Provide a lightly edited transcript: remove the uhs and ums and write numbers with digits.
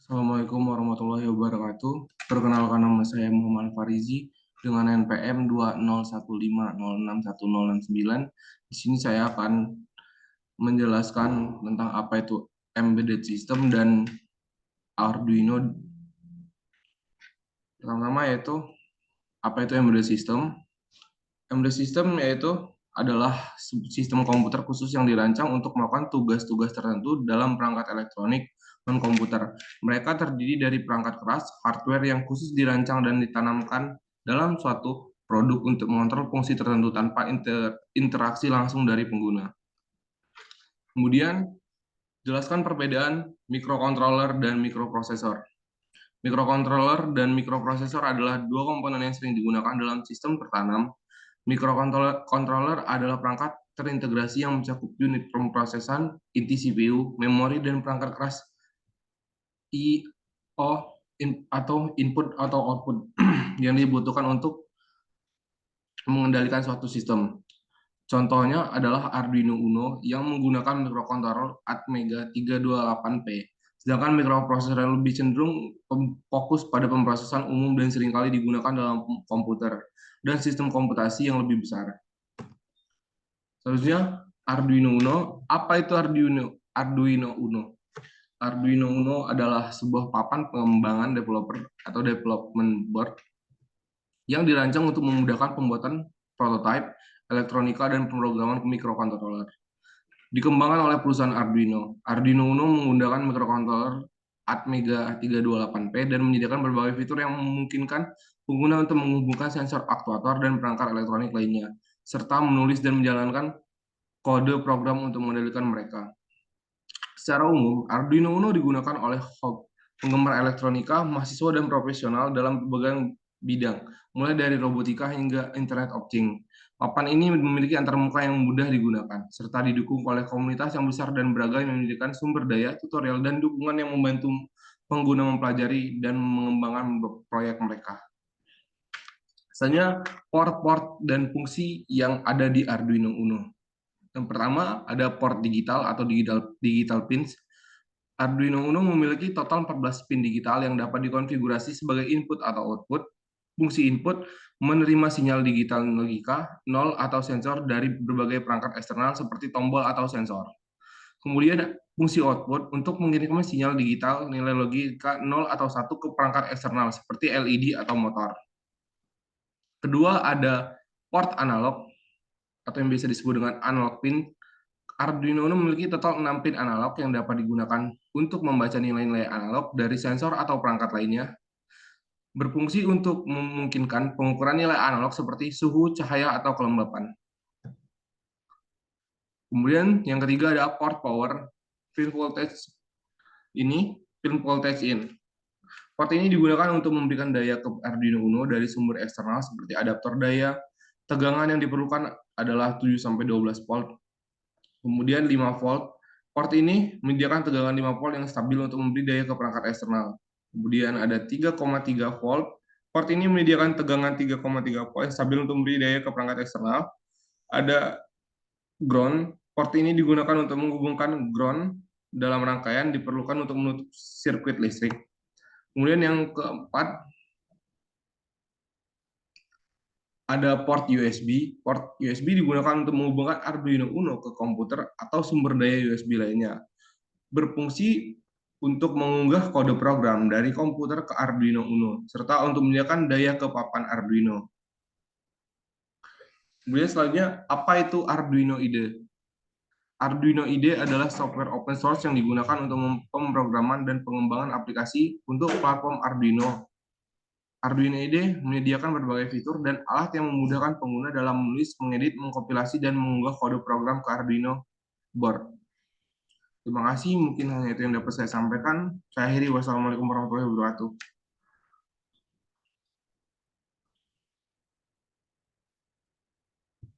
Assalamualaikum warahmatullahi wabarakatuh. Perkenalkan, nama saya Muhammad Farizi dengan NPM 201506109. Di sini saya akan menjelaskan tentang apa itu embedded system dan Arduino. Pertama yaitu apa itu embedded system. Embedded system yaitu adalah sistem komputer khusus yang dirancang untuk melakukan tugas-tugas tertentu dalam perangkat elektronik non komputer. Mereka terdiri dari perangkat keras, hardware yang khusus dirancang dan ditanamkan dalam suatu produk untuk mengontrol fungsi tertentu tanpa interaksi langsung dari pengguna. Kemudian, jelaskan perbedaan mikrokontroller dan mikroprosesor. Mikrokontroller dan mikroprosesor adalah dua komponen yang sering digunakan dalam sistem tertanam. Mikrokontroller adalah perangkat terintegrasi yang mencakup unit pemrosesan, inti CPU, memori, dan perangkat keras I/O atau input atau output yang dibutuhkan untuk mengendalikan suatu sistem. Contohnya adalah Arduino Uno yang menggunakan mikrokontroller Atmega 328P. Sedangkan mikroprosesor yang lebih cenderung fokus pada pemrosesan umum dan seringkali digunakan dalam komputer dan sistem komputasi yang lebih besar. Selanjutnya, Arduino Uno. Apa itu Arduino Uno? Arduino Uno adalah sebuah papan pengembangan developer atau development board yang dirancang untuk memudahkan pembuatan prototipe, elektronika, dan pemrograman mikrokontroller. Dikembangkan oleh perusahaan Arduino. Arduino Uno menggunakan mikrokontroller Atmega 328P dan menyediakan berbagai fitur yang memungkinkan pengguna untuk menghubungkan sensor aktuator dan perangkat elektronik lainnya, serta menulis dan menjalankan kode program untuk mengendalikan mereka. Secara umum, Arduino Uno digunakan oleh penggemar elektronika, mahasiswa, dan profesional dalam berbagai bidang, mulai dari robotika hingga Internet of Things. Papan ini memiliki antarmuka yang mudah digunakan, serta didukung oleh komunitas yang besar dan beragam yang menyediakan sumber daya, tutorial, dan dukungan yang membantu pengguna mempelajari dan mengembangkan proyek mereka. Misalnya, port-port dan fungsi yang ada di Arduino Uno. Yang pertama, ada port digital atau digital pins. Arduino Uno memiliki total 14 pin digital yang dapat dikonfigurasi sebagai input atau output. Fungsi input menerima sinyal digital logika, 0 atau sensor dari berbagai perangkat eksternal seperti tombol atau sensor. Kemudian fungsi output untuk mengirimkan sinyal digital nilai logika 0 atau 1 ke perangkat eksternal seperti LED atau motor. Kedua, ada port analog atau yang biasa disebut dengan analog pin. Arduino Uno memiliki total 6 pin analog yang dapat digunakan untuk membaca nilai-nilai analog dari sensor atau perangkat lainnya, berfungsi untuk memungkinkan pengukuran nilai analog seperti suhu, cahaya, atau kelembapan. Kemudian yang ketiga ada port power, pin voltage in. Port ini digunakan untuk memberikan daya ke Arduino Uno dari sumber eksternal seperti adaptor daya. Tegangan yang diperlukan adalah 7-12 volt. Kemudian 5 volt. Port ini menyediakan tegangan 5 volt yang stabil untuk memberi daya ke perangkat eksternal. Kemudian ada 3,3 volt. Port ini menyediakan tegangan 3,3 volt yang stabil untuk memberi daya ke perangkat eksternal. Ada ground. Port ini digunakan untuk menghubungkan ground dalam rangkaian diperlukan untuk menutup sirkuit listrik. Kemudian yang keempat, ada port USB. Port USB digunakan untuk menghubungkan Arduino Uno ke komputer atau sumber daya USB lainnya. Berfungsi untuk mengunggah kode program dari komputer ke Arduino Uno, serta untuk menyediakan daya ke papan Arduino. Kemudian selanjutnya, apa itu Arduino IDE? Arduino IDE adalah software open source yang digunakan untuk pemrograman dan pengembangan aplikasi untuk platform Arduino. Arduino IDE menyediakan berbagai fitur dan alat yang memudahkan pengguna dalam menulis, mengedit, mengkompilasi, dan mengunggah kode program ke Arduino board. Terima kasih, mungkin hanya itu yang dapat saya sampaikan. Saya akhiri, wassalamualaikum warahmatullahi wabarakatuh.